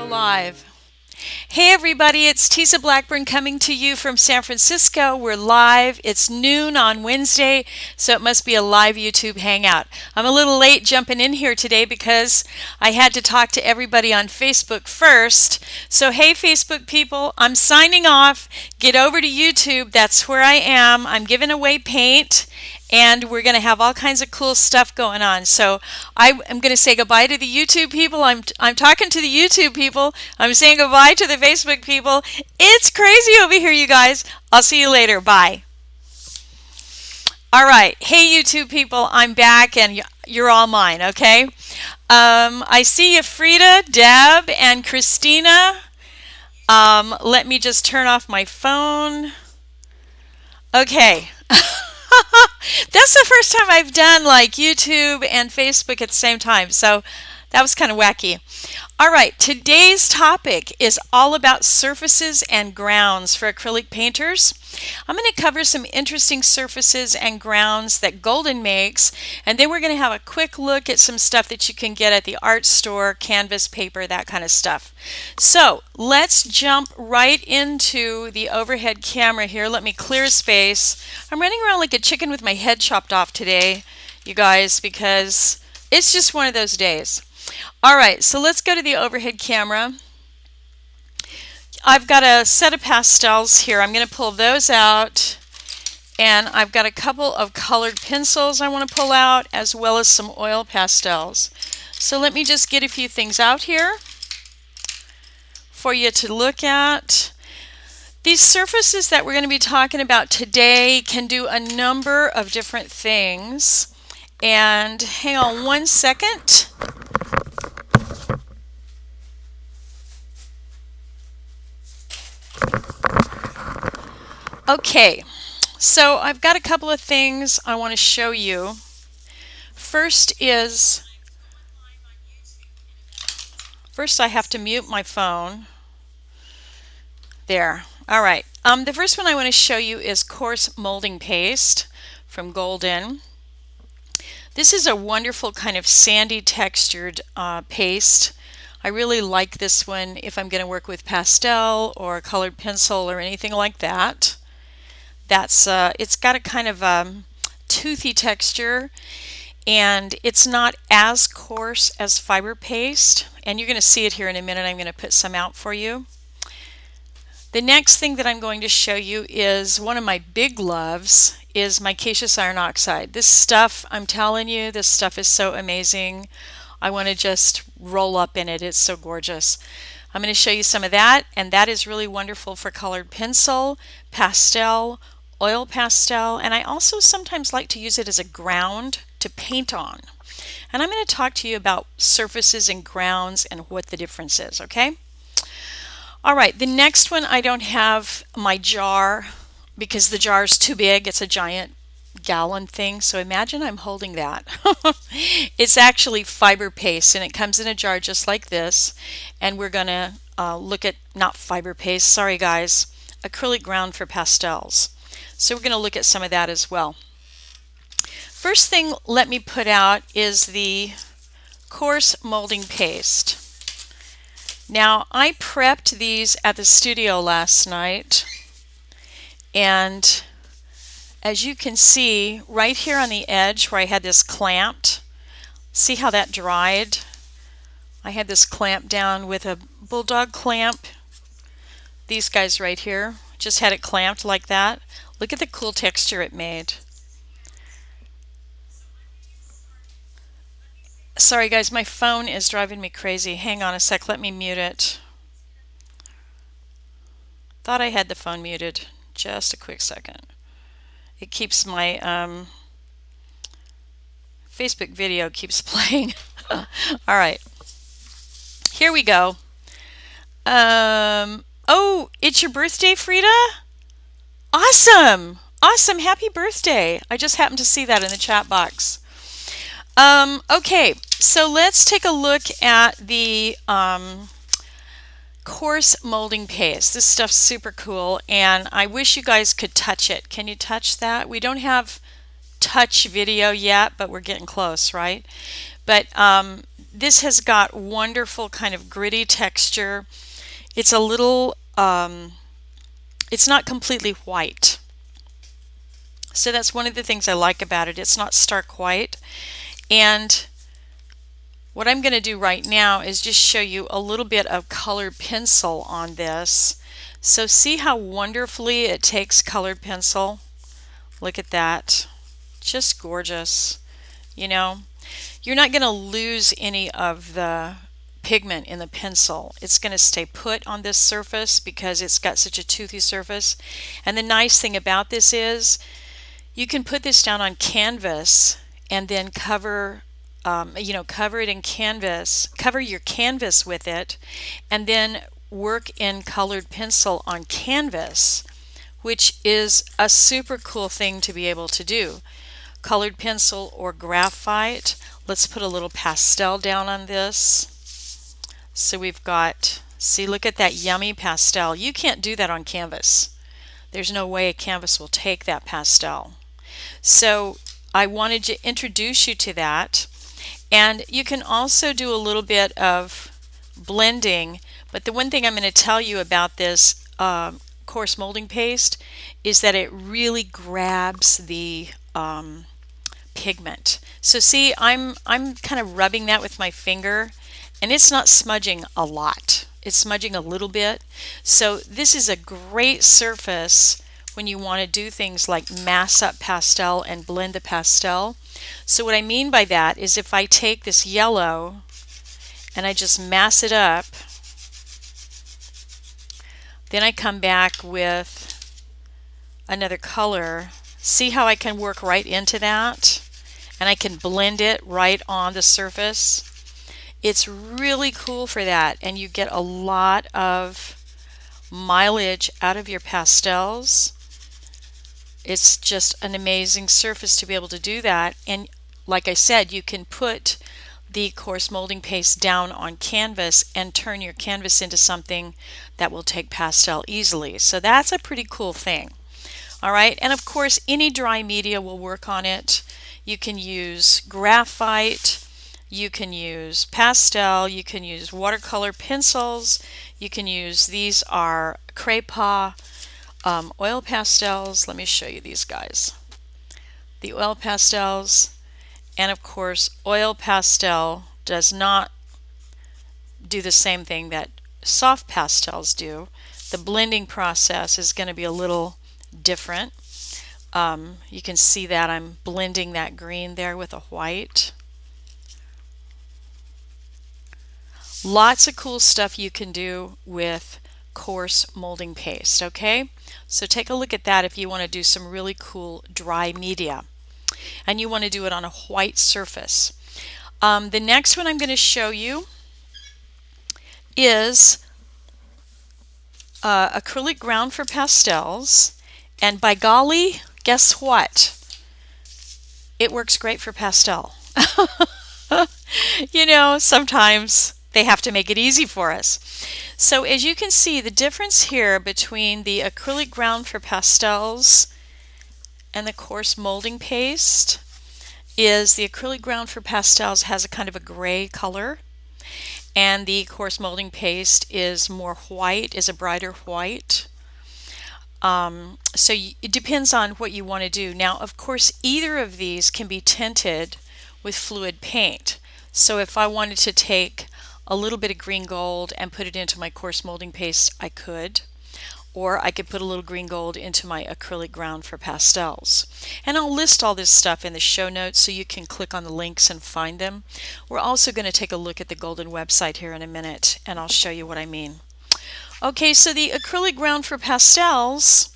Live. Hey everybody, it's Tisa Blackburn coming to you from San Francisco. We're live. It's noon on Wednesday, so it must be a live YouTube hangout. I'm a little late jumping in here today because I had to talk to everybody on Facebook first. So hey Facebook people, I'm signing off. Get over to YouTube. That's where I am. I'm giving away paint. And we're going to have all kinds of cool stuff going on. So I'm going to say goodbye to the YouTube people. I'm talking to the YouTube people. I'm saying goodbye to the Facebook people. It's crazy over here, you guys. I'll see you later. Bye. All right. Hey, YouTube people. I'm back, and you're all mine, okay? I see you, Frida, Deb, and Christina. Let me just turn off my phone. Okay. That's the first time I've done like YouTube and Facebook at the same time, so that was kind of wacky. All right, today's topic is all about surfaces and grounds for acrylic painters. I'm going to cover some interesting surfaces and grounds that Golden makes, and then we're going to have a quick look at some stuff that you can get at the art store, canvas, paper, that kind of stuff. So let's jump right into the overhead camera here. Let me clear space. I'm running around like a chicken with my head chopped off today, you guys, because it's just one of those days. All right, so let's go to the overhead camera. I've got a set of pastels here. I'm going to pull those out, and I've got a couple of colored pencils I want to pull out, as well as some oil pastels. So let me just get a few things out here for you to look at. These surfaces that we're going to be talking about today can do a number of different things. And hang on one second. Okay, so I've got a couple of things I want to show you. First I have to mute my phone. There. All right. The first one I want to show you is coarse molding paste from Golden. This is a wonderful kind of sandy textured paste. I really like this one if I'm going to work with pastel or colored pencil or anything like that. It's got a kind of toothy texture, and it's not as coarse as fiber paste, and you're going to see it here in a minute. I'm going to put some out for you. The next thing that I'm going to show you is one of my big loves is micaceous iron oxide. This stuff, I'm telling you, this stuff is so amazing. I want to just roll up in it. It's so gorgeous. I'm going to show you some of that, and that is really wonderful for colored pencil, pastel, oil pastel, and I also sometimes like to use it as a ground to paint on. And I'm going to talk to you about surfaces and grounds and what the difference is, okay? All right, the next one, I don't have my jar because the jar is too big. It's a giant gallon thing, so imagine I'm holding that. It's actually fiber paste, and it comes in a jar just like this, and we're going to look at, not fiber paste, sorry guys, acrylic ground for pastels. So we're going to look at some of that as well. First thing let me put out is the coarse molding paste. Now I prepped these at the studio last night, and as you can see right here on the edge where I had this clamped, see how that dried? I had this clamped down with a bulldog clamp. These guys right here, just had it clamped like that. Look at the cool texture it made. Sorry guys, my phone is driving me crazy. Hang on a sec, let me mute it. Thought I had the phone muted. Just a quick second. It keeps my Facebook video keeps playing. All right, here we go. Oh, it's your birthday, Frida? Awesome! Awesome! Happy birthday! I just happened to see that in the chat box. Okay, so let's take a look at the coarse molding paste. This stuff's super cool, and I wish you guys could touch it. Can you touch that? We don't have touch video yet, but we're getting close, right? But this has got wonderful kind of gritty texture. It's a little, it's not completely white. So that's one of the things I like about it. It's not stark white. And what I'm going to do right now is just show you a little bit of colored pencil on this. So see how wonderfully it takes colored pencil? Look at that. Just gorgeous. You know, you're not going to lose any of the pigment in the pencil. It's going to stay put on this surface because it's got such a toothy surface. And the nice thing about this is you can put this down on canvas and then cover cover it in canvas, cover your canvas with it, and then work in colored pencil on canvas, which is a super cool thing to be able to do. Colored pencil or graphite. Let's put a little pastel down on this. So we've got, see, look at that yummy pastel. You can't do that on canvas. There's no way a canvas will take that pastel. So I wanted to introduce you to that. And you can also do a little bit of blending, but the one thing I'm going to tell you about this coarse molding paste is that it really grabs the pigment. So see, I'm kind of rubbing that with my finger, and it's not smudging a lot. It's smudging a little bit. So this is a great surface when you want to do things like mass up pastel and blend the pastel. So what I mean by that is if I take this yellow and I just mass it up, then I come back with another color. See how I can work right into that? And I can blend it right on the surface. It's really cool for that, and you get a lot of mileage out of your pastels. It's just an amazing surface to be able to do that. And like I said, you can put the coarse molding paste down on canvas and turn your canvas into something that will take pastel easily. So that's a pretty cool thing. All right, and of course any dry media will work on it. You can use graphite, you can use pastel, you can use watercolor pencils, you can use, these are Craypaw oil pastels. Let me show you these guys. The oil pastels, and of course oil pastel does not do the same thing that soft pastels do. The blending process is going to be a little different. You can see that I'm blending that green there with a white. Lots of cool stuff you can do with coarse molding paste, okay? So take a look at that if you want to do some really cool dry media. And you want to do it on a white surface. The next one I'm going to show you is acrylic ground for pastels. And by golly, guess what? It works great for pastel. You know, sometimes they have to make it easy for us. So as you can see, the difference here between the acrylic ground for pastels and the coarse molding paste is the acrylic ground for pastels has a kind of a gray color, and the coarse molding paste is more white, is a brighter white. So it depends on what you want to do. Now, of course, either of these can be tinted with fluid paint. So if I wanted to take a little bit of green gold and put it into my coarse molding paste, I could. Or I could put a little green gold into my acrylic ground for pastels. And I'll list all this stuff in the show notes so you can click on the links and find them. We're also going to take a look at the Golden website here in a minute, and I'll show you what I mean. Okay, so the acrylic ground for pastels,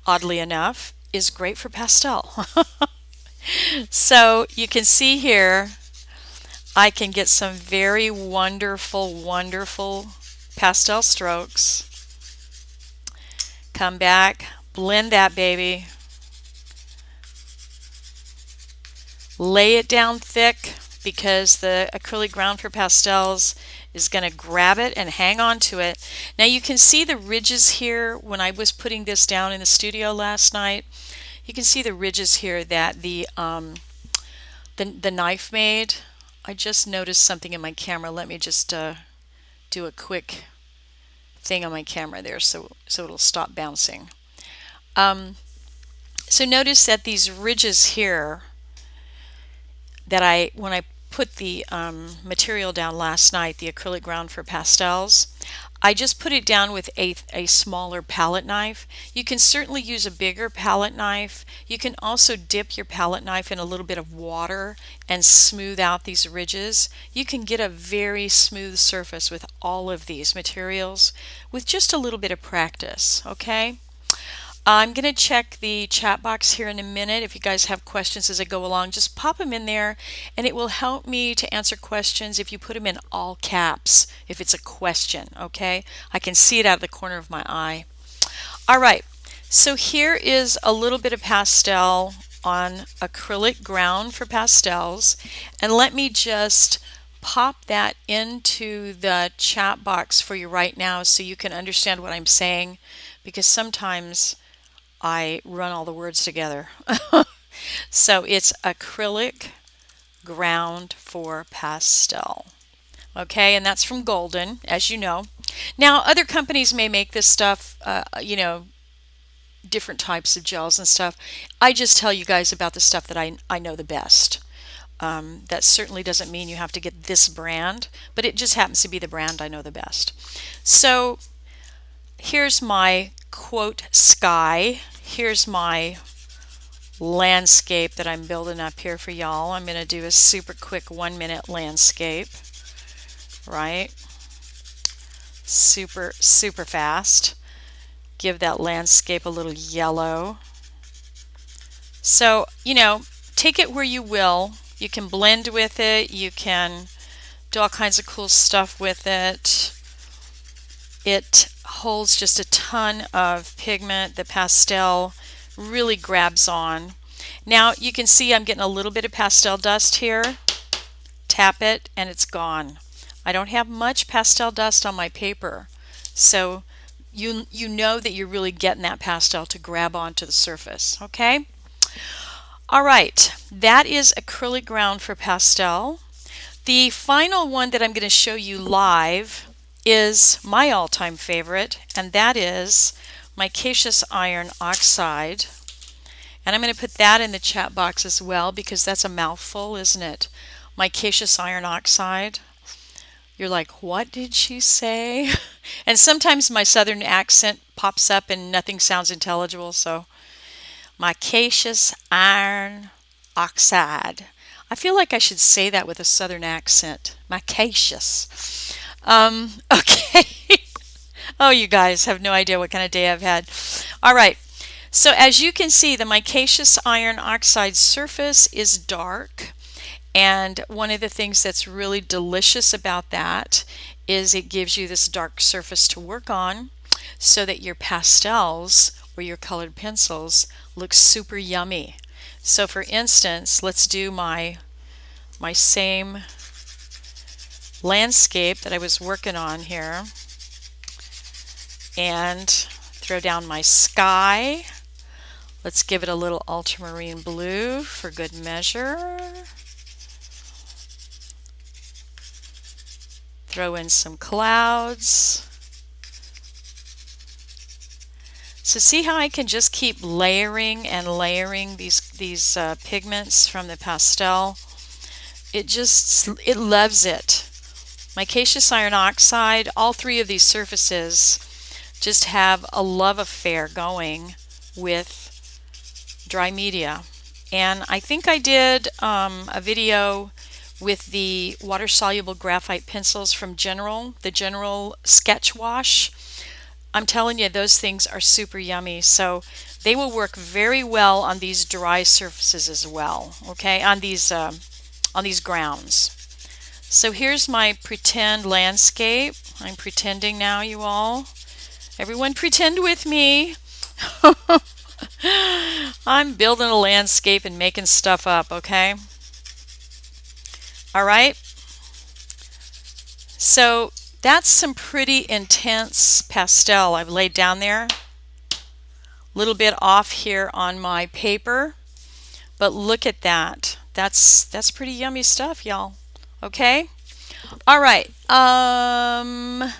oddly enough, is great for pastel. So you can see here, I can get some very wonderful, wonderful pastel strokes. Come back, blend that baby. Lay it down thick because the acrylic ground for pastels is going to grab it and hang on to it. Now you can see the ridges here when I was putting this down in the studio last night. You can see the ridges here that the knife made. I just noticed something in my camera. Let me just do a quick thing on my camera there so it'll stop bouncing. So notice that these ridges here that when I put the material down last night, the acrylic ground for pastels, I just put it down with a smaller palette knife. You can certainly use a bigger palette knife. You can also dip your palette knife in a little bit of water and smooth out these ridges. You can get a very smooth surface with all of these materials with just a little bit of practice, okay? I'm going to check the chat box here in a minute. If you guys have questions as I go along, just pop them in there and it will help me to answer questions if you put them in all caps, if it's a question, okay? I can see it out of the corner of my eye. All right, so here is a little bit of pastel on acrylic ground for pastels, and let me just pop that into the chat box for you right now so you can understand what I'm saying, because sometimes I run all the words together. So it's acrylic ground for pastel. Okay, and that's from Golden, as you know. Now, other companies may make this stuff, different types of gels and stuff. I just tell you guys about the stuff that I know the best. That certainly doesn't mean you have to get this brand, but it just happens to be the brand I know the best. So here's my quote sky. Here's my landscape that I'm building up here for y'all. I'm going to do a super quick 1-minute landscape, right? Super fast. Give that landscape a little yellow. So, take it where you will. You can blend with it. You can do all kinds of cool stuff with it. It holds just a ton of pigment. The pastel really grabs on. Now you can see I'm getting a little bit of pastel dust here. Tap it and it's gone. I don't have much pastel dust on my paper, so you know that you're really getting that pastel to grab onto the surface, okay? All right, that is acrylic ground for pastel. The final one that I'm going to show you live is my all-time favorite, and that is my micaceous iron oxide. And I'm going to put that in the chat box as well because that's a mouthful, isn't it? Micaceous iron oxide. You're like, what did she say? And sometimes my southern accent pops up and nothing sounds intelligible, so micaceous iron oxide. I feel like I should say that with a southern accent. Micaceous. Okay. Oh, you guys have no idea what kind of day I've had. All right. So as you can see, the micaceous iron oxide surface is dark. And one of the things that's really delicious about that is it gives you this dark surface to work on so that your pastels or your colored pencils look super yummy. So for instance, let's do my same landscape that I was working on here and throw down my sky. Let's give it a little ultramarine blue for good measure. Throw in some clouds. So see how I can just keep layering and layering these pigments from the pastel? It loves it. Micaceous iron oxide, all three of these surfaces just have a love affair going with dry media. And I think I did a video with the water-soluble graphite pencils from the General Sketch Wash. I'm telling you, those things are super yummy. So they will work very well on these dry surfaces as well, okay, on these grounds. So here's my pretend landscape. I'm pretending now, you all. Everyone pretend with me. I'm building a landscape and making stuff up, okay? All right. So that's some pretty intense pastel I've laid down there. A little bit off here on my paper, but look at that. That's pretty yummy stuff, y'all. Okay? All right. I've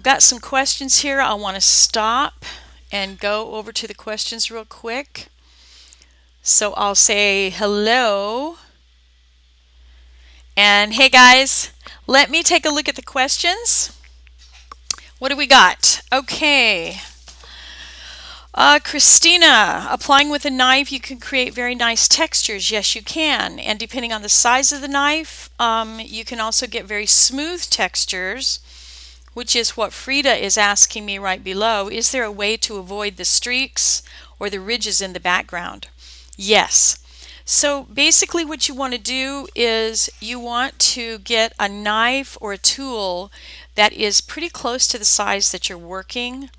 got some questions here. I want to stop and go over to the questions real quick. So I'll say hello. And hey guys, let me take a look at the questions. What do we got? Okay. Christina, applying with a knife, you can create very nice textures. Yes, you can. And depending on the size of the knife, you can also get very smooth textures, which is what Frida is asking me right below. Is there a way to avoid the streaks or the ridges in the background? Yes. So basically what you want to do is you want to get a knife or a tool that is pretty close to the size that you're working.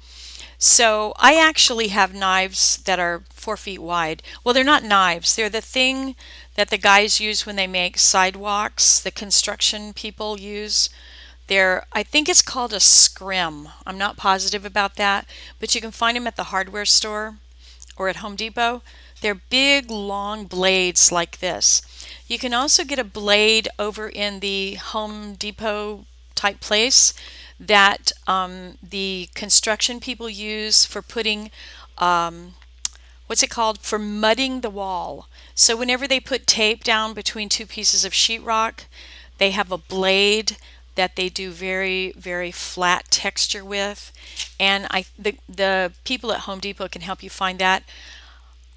So I actually have knives that are 4 feet wide. Well, they're not knives. They're the thing that the guys use when they make sidewalks, the construction people use. I think it's called a scrim. I'm not positive about that, but you can find them at the hardware store or at Home Depot. They're big, long blades like this. You can also get a blade over in the Home Depot type place that the construction people use for putting, what's it called? For mudding the wall. So whenever they put tape down between two pieces of sheetrock, they have a blade that they do very, very flat texture with. And the people at Home Depot can help you find that.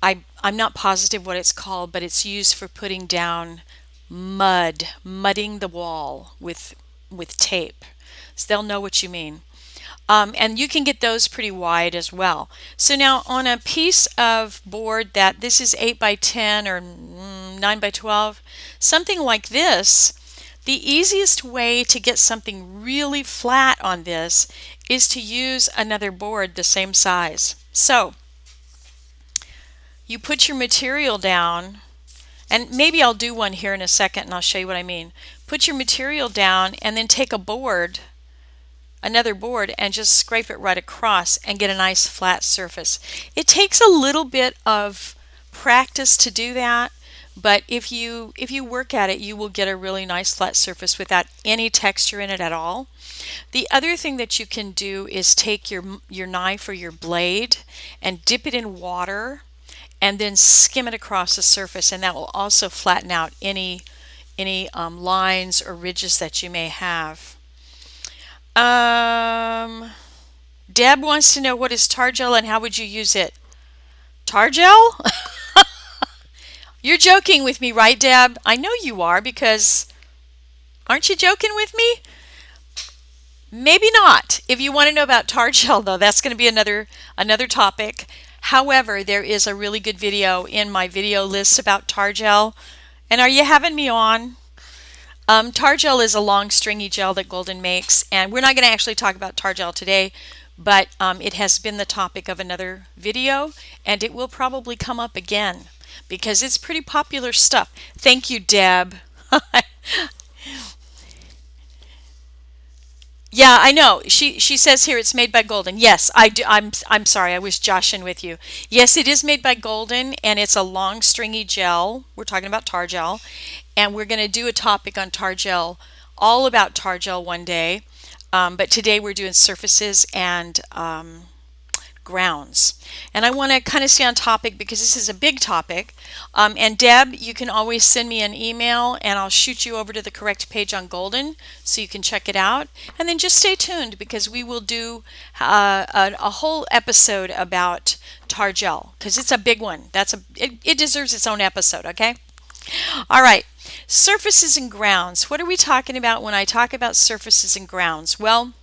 I'm not positive what it's called, but it's used for putting down mudding the wall with tape. So they'll know what you mean. And you can get those pretty wide as well. So now on a piece of board that this is 8 by 10 or 9 by 12, something like this, the easiest way to get something really flat on this is to use another board the same size. So you put your material down, and maybe I'll do one here in a second and I'll show you what I mean. Put your material down and then take a board, another board, and just scrape it right across and get a nice flat surface. It takes a little bit of practice to do that, but if you work at it, you will get a really nice flat surface without any texture in it at all. The other thing that you can do is take your knife or your blade and dip it in water and then skim it across the surface, and that will also flatten out any lines or ridges that you may have. Deb wants to know, what is tar gel and how would you use it? Tar gel? You're joking with me, right, Deb? I know you are, because aren't you joking with me? Maybe not. If you want to know about tar gel, though, that's going to be another topic. However, there is a really good video in my video list about tar gel. And are you having me on? Tar gel is a long stringy gel that Golden makes, and we're not going to actually talk about tar gel today, but it has been the topic of another video, and it will probably come up again because it's pretty popular stuff. Thank you, Deb. Yeah, I know. She says here it's made by Golden. Yes, I do. I'm sorry. I was joshing with you. Yes, it is made by Golden, and it's a long stringy gel. We're talking about tar gel, and we're going to do a topic on tar gel, all about tar gel one day. But today we're doing surfaces and grounds. And I want to kind of stay on topic because this is a big topic. And Deb, you can always send me an email and I'll shoot you over to the correct page on Golden so you can check it out. And then just stay tuned because we will do a whole episode about tar gel because it's a big one. It deserves its own episode, okay? All right. Surfaces and grounds. What are we talking about when I talk about surfaces and grounds? Well,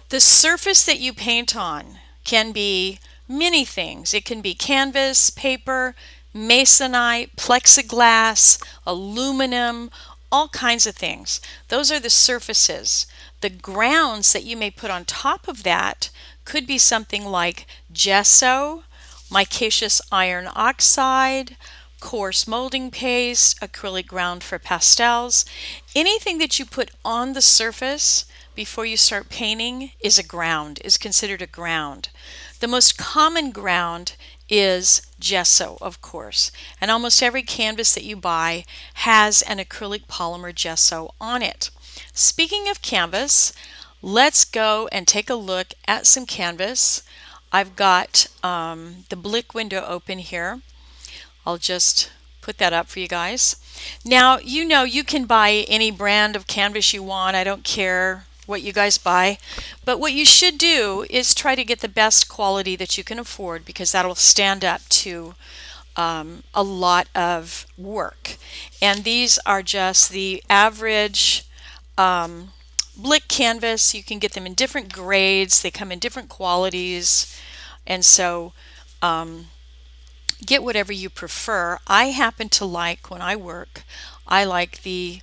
the surface that you paint on can be many things. It can be canvas, paper, masonite, plexiglass, aluminum, all kinds of things. Those are the surfaces. The grounds that you may put on top of that could be something like gesso, micaceous iron oxide, coarse molding paste, acrylic ground for pastels. Anything that you put on the surface before you start painting is considered a ground. The most common ground is gesso, of course. And almost every canvas that you buy has an acrylic polymer gesso on it. Speaking of canvas, let's go and take a look at some canvas. I've got the Blick window open here. I'll just put that up for you guys. Now, you know you can buy any brand of canvas you want. I don't care what you guys buy. But what you should do is try to get the best quality that you can afford, because that'll stand up to a lot of work. And these are just the average Blick canvas. You can get them in different grades. They come in different qualities. And so get whatever you prefer. I happen to like, when I work, I like the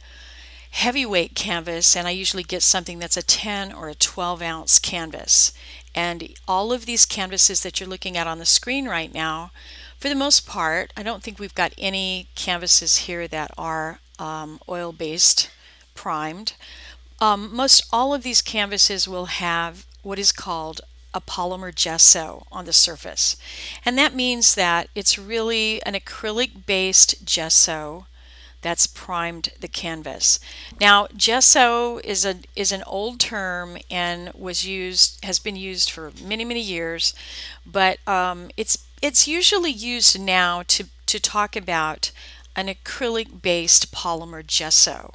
heavyweight canvas, and I usually get something that's a 10 or a 12 ounce canvas. And all of these canvases that you're looking at on the screen right now, for the most part, I don't think we've got any canvases here that are oil-based primed. Most all of these canvases will have what is called a polymer gesso on the surface. And that means that it's really an acrylic-based gesso that's primed the canvas. Now, gesso is an old term and has been used for many years, but it's usually used now to talk about an acrylic-based polymer gesso.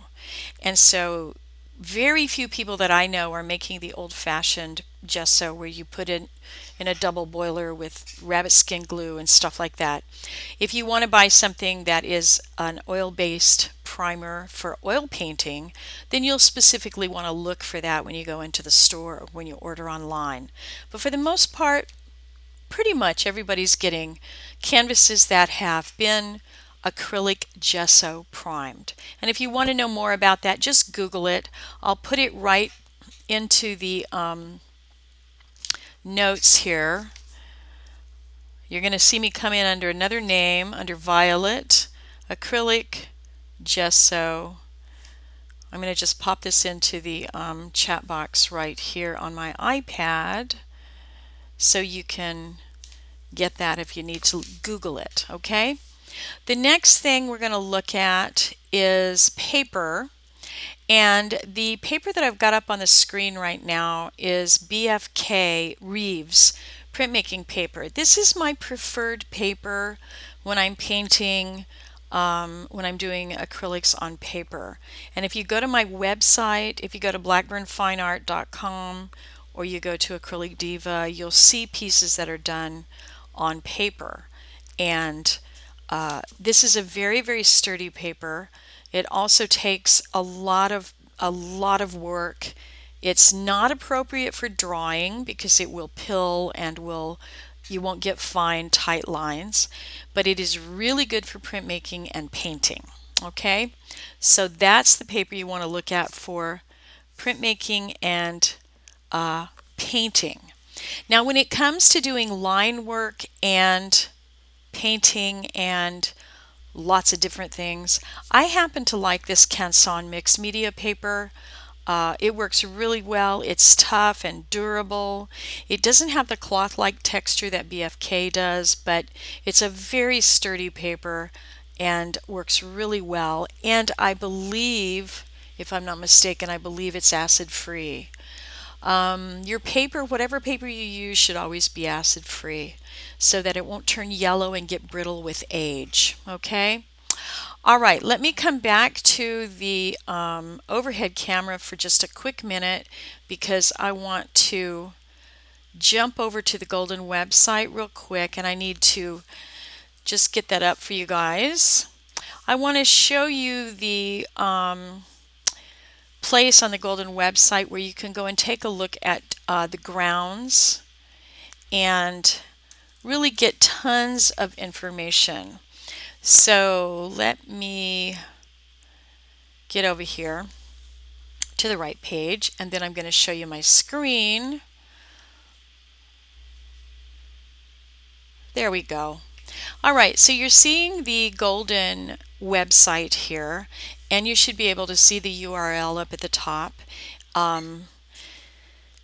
And so very few people that I know are making the old-fashioned gesso where you put it in a double boiler with rabbit skin glue and stuff like that. If you want to buy something that is an oil-based primer for oil painting, then you'll specifically want to look for that when you go into the store or when you order online. But for the most part, pretty much everybody's getting canvases that have been acrylic gesso primed. And if you want to know more about that, just Google it. I'll put it right into the notes here. You're going to see me come in under another name, under Violet, acrylic gesso. I'm going to just pop this into the chat box right here on my iPad so you can get that if you need to Google it, okay? The next thing we're going to look at is paper. And the paper that I've got up on the screen right now is BFK Reeves printmaking paper. This is my preferred paper when I'm painting, when I'm doing acrylics on paper. And if you go to my website, if you go to blackburnfineart.com or you go to Acrylic Diva, you'll see pieces that are done on paper. And this is a very sturdy paper. It also takes a lot of work. It's not appropriate for drawing because it will pill and you won't get fine tight lines, but it is really good for printmaking and painting. Okay, so that's the paper you want to look at for printmaking and painting. Now, when it comes to doing line work and painting and lots of different things, I happen to like this Canson mixed media paper. It works really well. It's tough and durable. It doesn't have the cloth-like texture that BFK does, but it's a very sturdy paper and works really well. And I believe, if I'm not mistaken, I believe it's acid-free. Your paper, whatever paper you use, should always be acid-free so that it won't turn yellow and get brittle with age. Okay? All right, let me come back to the overhead camera for just a quick minute because I want to jump over to the Golden website real quick, and I need to just get that up for you guys. I want to show you the place on the Golden website where you can go and take a look at the grounds and really get tons of information. So let me get over here to the right page, and then I'm going to show you my screen. There we go. All right, so you're seeing the Golden website here, and you should be able to see the URL up at the top.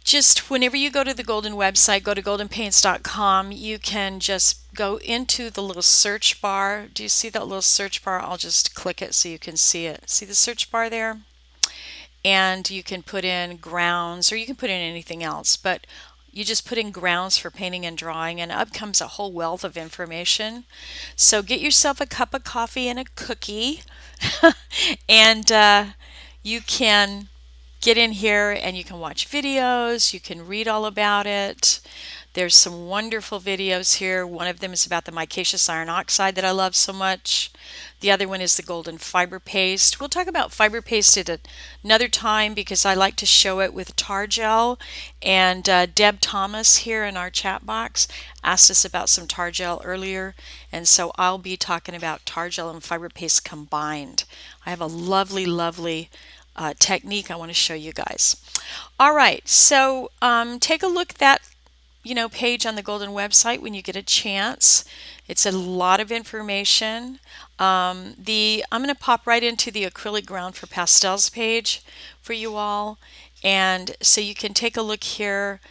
just whenever you go to the Golden website, go to goldenpaints.com, you can just go into the little search bar. Do you see that little search bar? I'll just click it so you can see it. See the search bar there? And you can put in grounds or you can put in anything else, but you just put in grounds for painting and drawing, and up comes a whole wealth of information. So get yourself a cup of coffee and a cookie, and you can get in here and you can watch videos, you can read all about it. There's some wonderful videos here. One of them is about the micaceous iron oxide that I love so much. The other one is the golden fiber paste. We'll talk about fiber paste at another time because I like to show it with tar gel. And Deb Thomas here in our chat box asked us about some tar gel earlier. And so I'll be talking about tar gel and fiber paste combined. I have a lovely, lovely technique I want to show you guys. All right, so take a look at that page on the Golden website when you get a chance. It's a lot of information. I'm going to pop right into the acrylic ground for pastels page for you all, and so you can take a look here.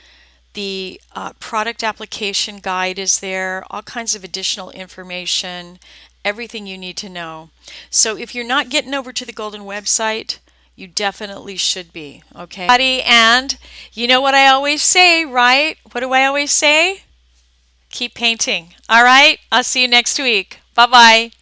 The product application guide is there, all kinds of additional information, everything you need to know. So if you're not getting over to the Golden website, you definitely should be, okay? And you know what I always say, right? What do I always say? Keep painting. All right? I'll see you next week. Bye-bye.